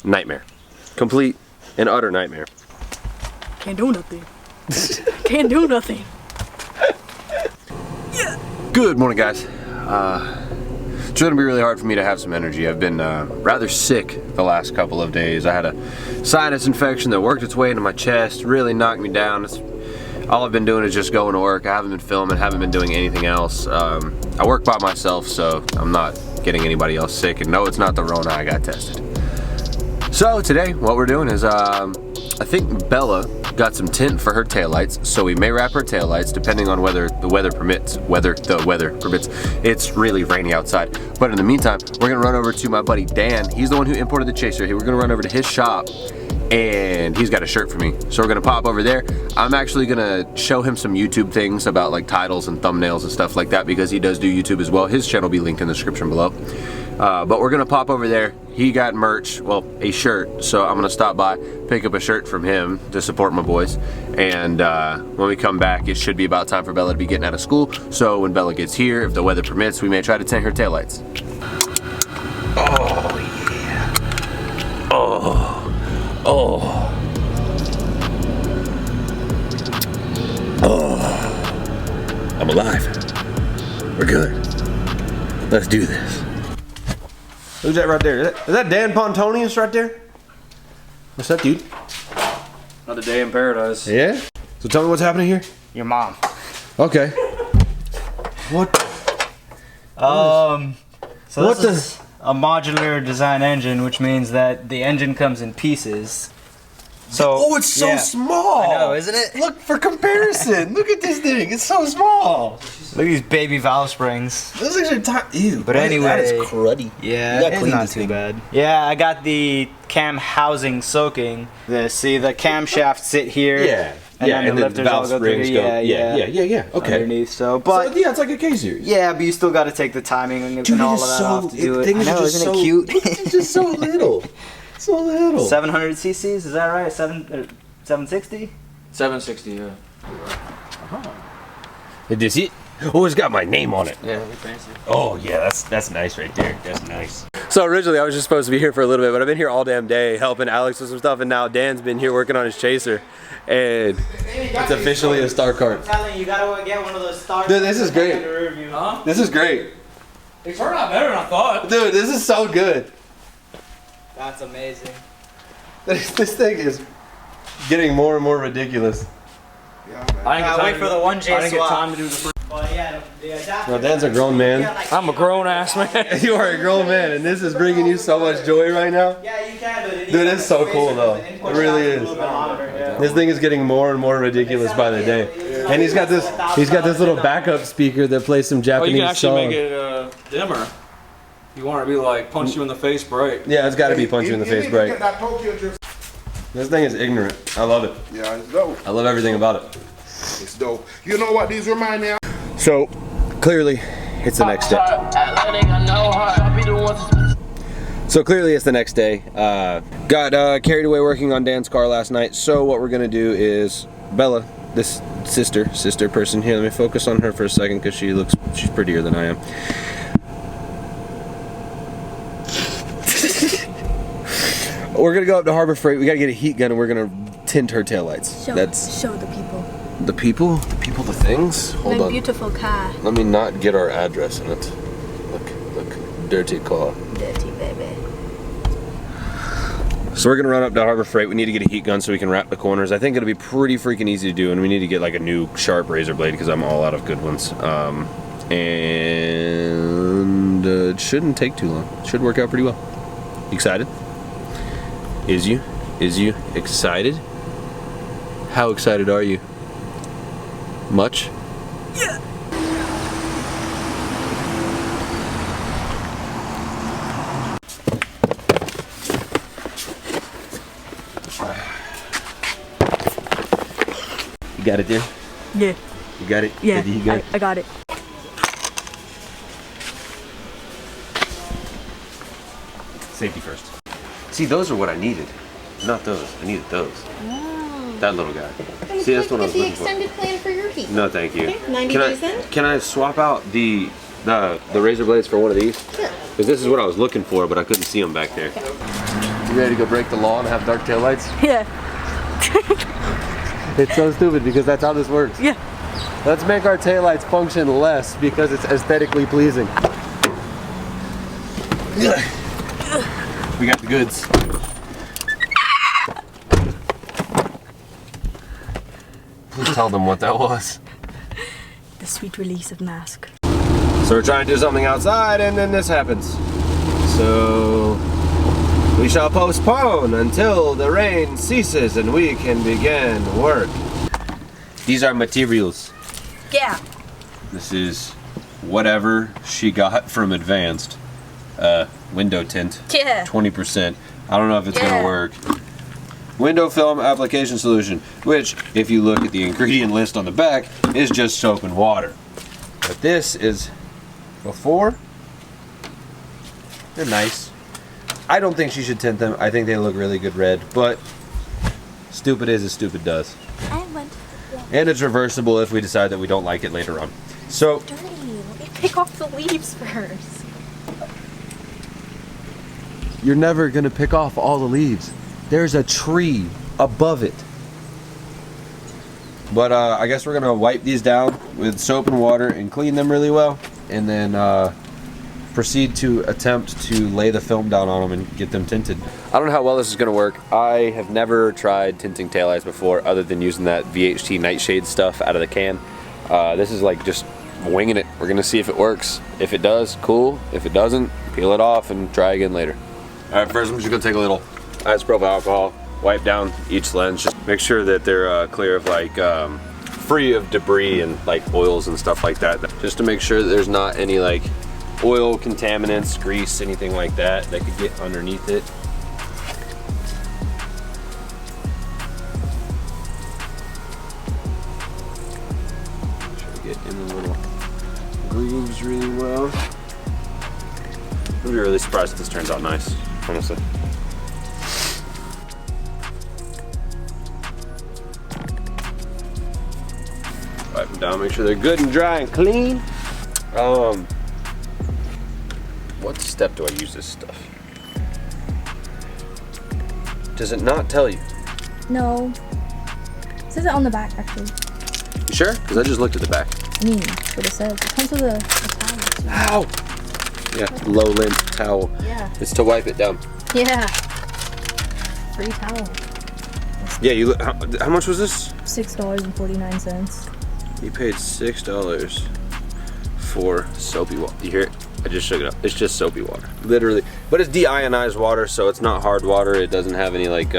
Nightmare. Complete and utter nightmare. Can't do nothing. Can't do nothing. Yeah. Good morning, guys. It's gonna be really hard for me to have some energy. I've been rather sick the last couple of days. I had a sinus infection that worked its way into my chest, really knocked me down. All I've been doing is just going to work. I haven't been filming, haven't been doing anything else. I work by myself, so I'm not getting anybody else sick. And no, it's not the Rona, I got tested. So today, what we're doing is, I think Bella got some tint for her taillights, so we may wrap her taillights depending on whether the weather permits. It's really rainy outside. But in the meantime, we're gonna run over to my buddy Dan. He's the one who imported the chaser. We're gonna run over to his shop, and he's got a shirt for me. So we're gonna pop over there. I'm actually gonna show him some YouTube things about like titles and thumbnails and stuff like that, because he does do YouTube as well. His channel will be linked in the description below. But we're gonna pop over there. He got merch, well, a shirt, so I'm gonna stop by, pick up a shirt from him to support my boys. And when we come back, it should be about time for Bella to be getting out of school. So when Bella gets here, if the weather permits, we may try to tint her taillights. Oh yeah. Oh. I'm alive. We're good. Let's do this. Who's that right there? Is that Dan Pontonius right there? What's up, dude? Another day in paradise. Yeah? So tell me what's happening here? Your mom. Okay. What? So this is a modular design engine, which means that the engine comes in pieces. So, oh, it's so small. I know, isn't it? Look, for comparison, look at this thing. It's so small. Look at these baby valve springs. Those things are tiny. Ew. But anyway, that is cruddy. Yeah, it's not too bad. Yeah, I got the cam housing soaking. See, the camshafts sit here. Yeah. And then the lifters all go through. Yeah. Okay. Underneath, so yeah, it's like a K-series. Yeah, but you still got to take the timing and all of that off to do it. I know, isn't it cute? It's just so little. So little. 700 cc's, is that right? 760? 760, yeah. Did you see it? Oh, it's got my name on it. Yeah, fancy. Oh yeah, that's nice right there. That's nice. So originally I was just supposed to be here for a little bit, but I've been here all damn day helping Alex with some stuff, and now Dan's been here working on his chaser, and it's officially a star cart. I'm telling you, you gotta get one of those stars. Dude, this is great. Huh? This is great. It turned out better than I thought. Dude, this is so good. That's amazing. This thing is getting more and more ridiculous. I didn't wait for the 1J swap. I didn't get time to do the first. Well, yeah, the adapter. Well, Dan's a grown man. I'm a grown ass man. You are a grown man, and this is bringing you so much joy right now. Yeah, you can, but dude, it's so cool though. It really is. This thing is getting more and more ridiculous by the day. And he's got this little backup speaker that plays some Japanese song. You can actually make it dimmer. You want it to be like punch you in the face bright. Yeah, it's got to be punch you in the face bright. This thing is ignorant. I love it. Yeah, it's dope. I love everything about it. It's dope. You know what these remind me of? So, clearly, it's the next day. So clearly it's the next day. Got carried away working on Dan's car last night. So what we're gonna do is, Bella, this sister person here, let me focus on her for a second because she's prettier than I am. We're gonna go up to Harbor Freight. We gotta get a heat gun and we're gonna tint her taillights. Show the people. The people? The things? Hold on. Beautiful car. Let me not get our address in it. Look, dirty car. Dirty baby. So we're gonna run up to Harbor Freight. We need to get a heat gun so we can wrap the corners. I think it'll be pretty freaking easy to do, and we need to get like a new sharp razor blade because I'm all out of good ones. And it shouldn't take too long. It should work out pretty well. You excited? Is you excited? How excited are you? Much? Yeah. You got it there? Yeah. You got it? Yeah, You got it? I got it. Safety first. See, those are what I needed. Not those. I needed those. Oh. That little guy. See, that's what I was looking for. Get the extended plan for your heat. No, thank you. Okay, 90 days in? Can I swap out the razor blades for one of these? Sure. Because this is what I was looking for, but I couldn't see them back there. Okay. You ready to go break the law and have dark taillights? Yeah. It's so stupid because that's how this works. Yeah. Let's make our taillights function less because it's aesthetically pleasing. We got the goods. Please tell them what that was. The sweet release of mask. So we're trying to do something outside and then this happens. So we shall postpone until the rain ceases and we can begin work. These are materials. Yeah. This is whatever she got from Advanced. Window tint. Yeah. 20%. I don't know if it's gonna work. Window film application solution, which, if you look at the ingredient list on the back, is just soap and water. But this is before. They're nice. I don't think she should tint them. I think they look really good red, but stupid is as stupid does. I went. And it's reversible if we decide that we don't like it later on. So, Dirty. Let me pick off the leaves first. you're never gonna pick off all the leaves. There's a tree above it. But I guess we're gonna wipe these down with soap and water and clean them really well, and then proceed to attempt to lay the film down on them and get them tinted. I don't know how well this is gonna work. I have never tried tinting taillights before other than using that VHT nightshade stuff out of the can. This is like just winging it. We're gonna see if it works. If it does, cool. If it doesn't, peel it off and try again later. All right, first I'm just gonna take a little isopropyl alcohol, wipe down each lens, just make sure that they're clear of like free of debris and like oils and stuff like that, just to make sure that there's not any like oil contaminants, grease, anything like that that could get underneath it. Try to get in the little grooves really well. I'll be really surprised if this turns out nice, honestly. Wipe them down, make sure they're good and dry and clean. What step do I use this stuff? Does it not tell you? No. It says it on the back, actually. You sure? Because I just looked at the back. I mean, that's what it says. It comes with a towel. Ow! Yeah, low length towel. Yeah. It's to wipe it down. Yeah. Free towel. Yeah, you. How much was this? $6.49. You paid $6 for soapy water. You hear it? I just shook it up. It's just soapy water, literally. But it's deionized water, so it's not hard water. It doesn't have any like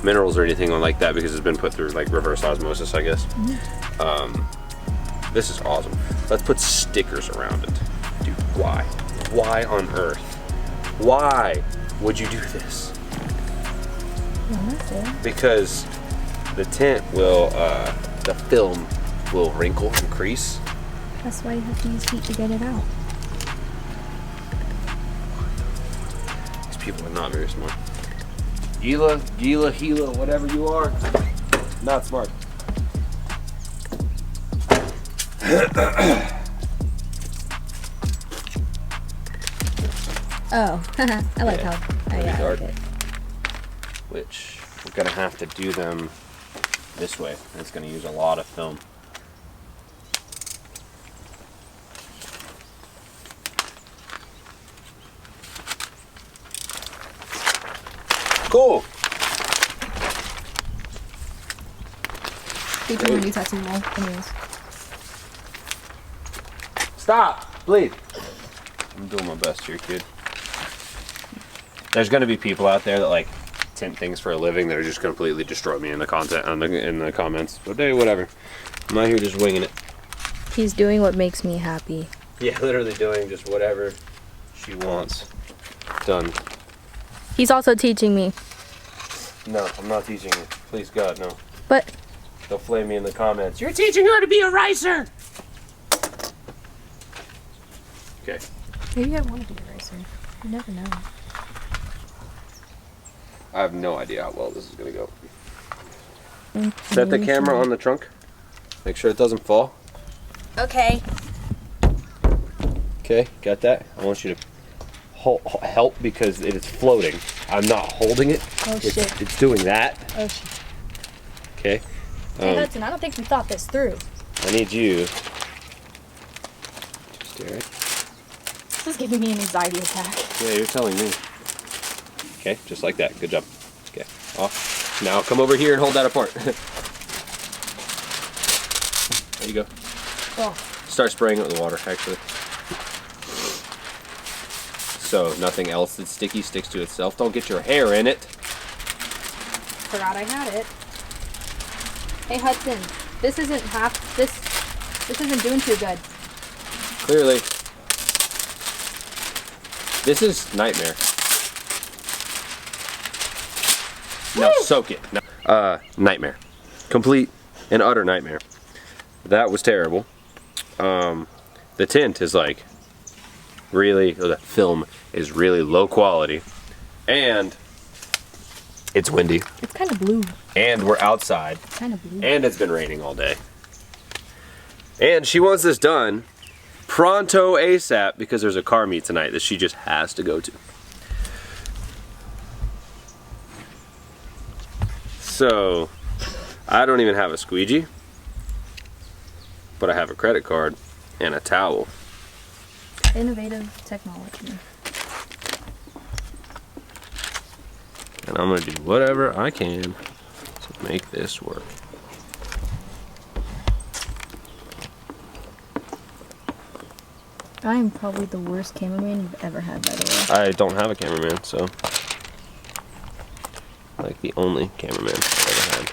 minerals or anything like that because it's been put through like reverse osmosis, I guess. This is awesome. Let's put stickers around it. Dude, why? Why on earth? Why would you do this? Because the tint will, the film will wrinkle and crease. That's why you have to use heat to get it out. These people are not very smart. Gila, whatever you are, not smart. Oh, I like how. Oh, yeah, I dark. like it. Which we're gonna have to do them this way. It's gonna use a lot of film. Cool. People gonna be touching more. Anyways. Stop, please. I'm doing my best here, kid. There's gonna be people out there that like tint things for a living that are just completely destroy me in the content in the comments. But hey, whatever. I'm out here just winging it. He's doing what makes me happy. Yeah, literally doing just whatever she wants done. He's also teaching me. No, I'm not teaching you. Please God, no. But They'll flame me in the comments. You're teaching her to be a ricer. Okay. maybe I want to be a racer. You never know. I have no idea how well this is gonna go. Mm, Set the maybe camera try. on the trunk. Make sure it doesn't fall. Okay. Okay, got that? I want you to help because it is floating. I'm not holding it. Oh shit. It's doing that. Oh shit. Okay. Hey Hudson, I don't think we thought this through. I need you to stare at. This is giving me an anxiety attack. Yeah, you're telling me. Okay, just like that. Good job. Okay, off. Now come over here and hold that apart. There you go. Oh. Start spraying it with water, actually. So nothing else that's sticky sticks to itself. Don't get your hair in it. Forgot I had it. Hey Hudson, this isn't this isn't doing too good. Clearly. This is nightmare. Now soak it. No. Nightmare. Complete and utter nightmare. That was terrible. The tint is like really, or the film is really low quality, and it's windy, It's kind of blue. and we're outside, It's kind of blue. and it's been raining all day. And she wants this done pronto ASAP because there's a car meet tonight that she just has to go to. So, I don't even have a squeegee, but I have a credit card and a towel. Innovative technology. And I'm gonna do whatever I can to make this work. I am probably the worst cameraman you've ever had, by the way. I don't have a cameraman, so like the only cameraman I've ever had.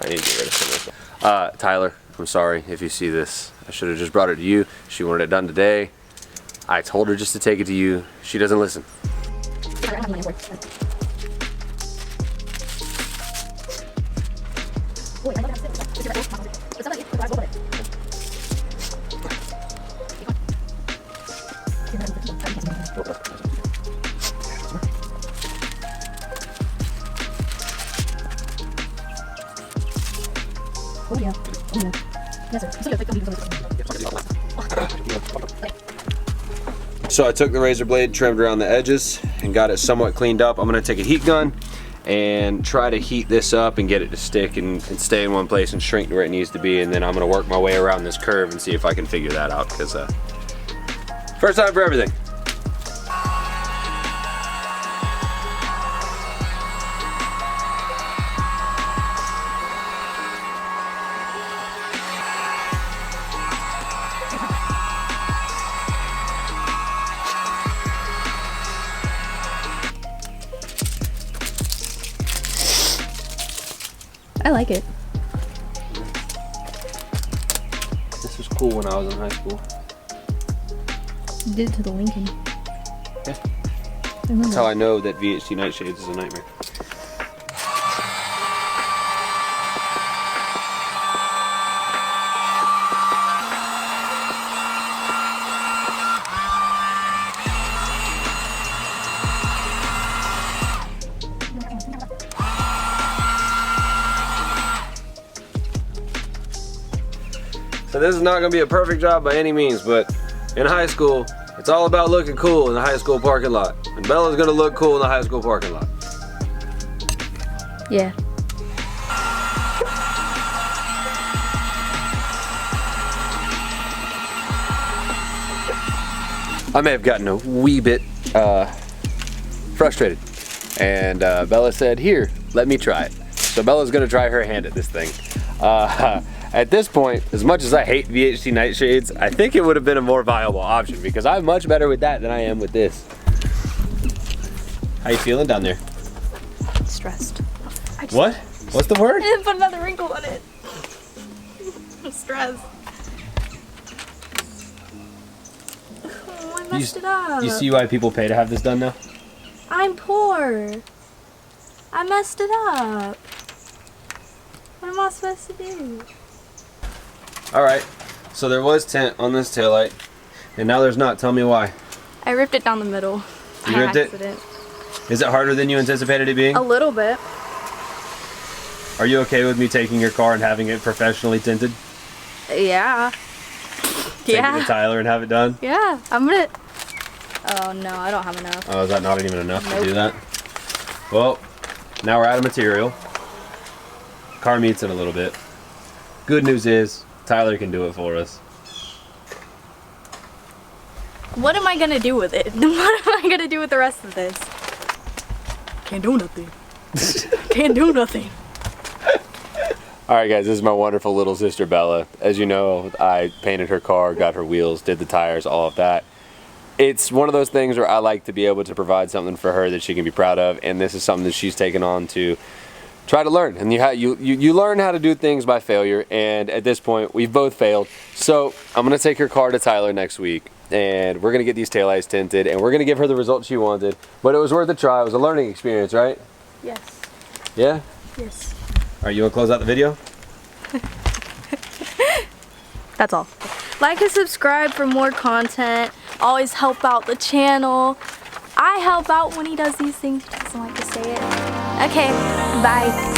I need to get rid of some of this. Tyler, I'm sorry if you see this. I should have just brought it to you. She wanted it done today. I told her just to take it to you. She doesn't listen. Oh yeah. Oh yeah. Yes, sir. So I took the razor blade, trimmed around the edges, and got it somewhat cleaned up. I'm gonna take a heat gun and try to heat this up and get it to stick and stay in one place and shrink to where it needs to be, and then I'm gonna work my way around this curve and see if I can figure that out, because first time for everything. I like it. This was cool when I was in high school. You did it to the Lincoln. Yeah. I remember. That's how I know that VHT nightshades is a nightmare. So this is not going to be a perfect job by any means, but in high school, it's all about looking cool in the high school parking lot. And Bella's going to look cool in the high school parking lot. Yeah. I may have gotten a wee bit frustrated. And Bella said, here, let me try it. So Bella's going to try her hand at this thing. At this point, as much as I hate VHT nightshades, I think it would have been a more viable option because I'm much better with that than I am with this. How you feeling down there? Stressed. What? What's the word? I didn't put another wrinkle on it. I'm stressed. Oh, I messed it up. You see why people pay to have this done now? I'm poor. I messed it up. What am I supposed to do? Alright, so there was tint on this taillight, and now there's not. Tell me why. I ripped it down the middle. You by ripped it? accident. Is it harder than you anticipated it being? A little bit. Are you okay with me taking your car and having it professionally tinted? Yeah. Take it Yeah. to Tyler and have it done? Yeah, I'm gonna. Oh no, I don't have enough. Oh, is that not even enough to Nope. do that? Well, now we're out of material. Car meets in a little bit. Good news is, Tyler can do it for us. What am I gonna do with it? What am I gonna do with the rest of this? Can't do nothing. Can't do nothing. Alright guys, this is my wonderful little sister Bella. As you know, I painted her car, got her wheels, did the tires, all of that. It's one of those things where I like to be able to provide something for her that she can be proud of, and this is something that she's taken on to try to learn. And you learn how to do things by failure, and at this point, we've both failed. So I'm going to take her car to Tyler next week, and we're going to get these taillights tinted, and we're going to give her the result she wanted. But it was worth a try. It was a learning experience, right? Yes. Yeah? Yes. Alright, you want to close out the video? That's all. Like and subscribe for more content. Always help out the channel. I help out when he does these things. He doesn't like to say it. Okay, bye.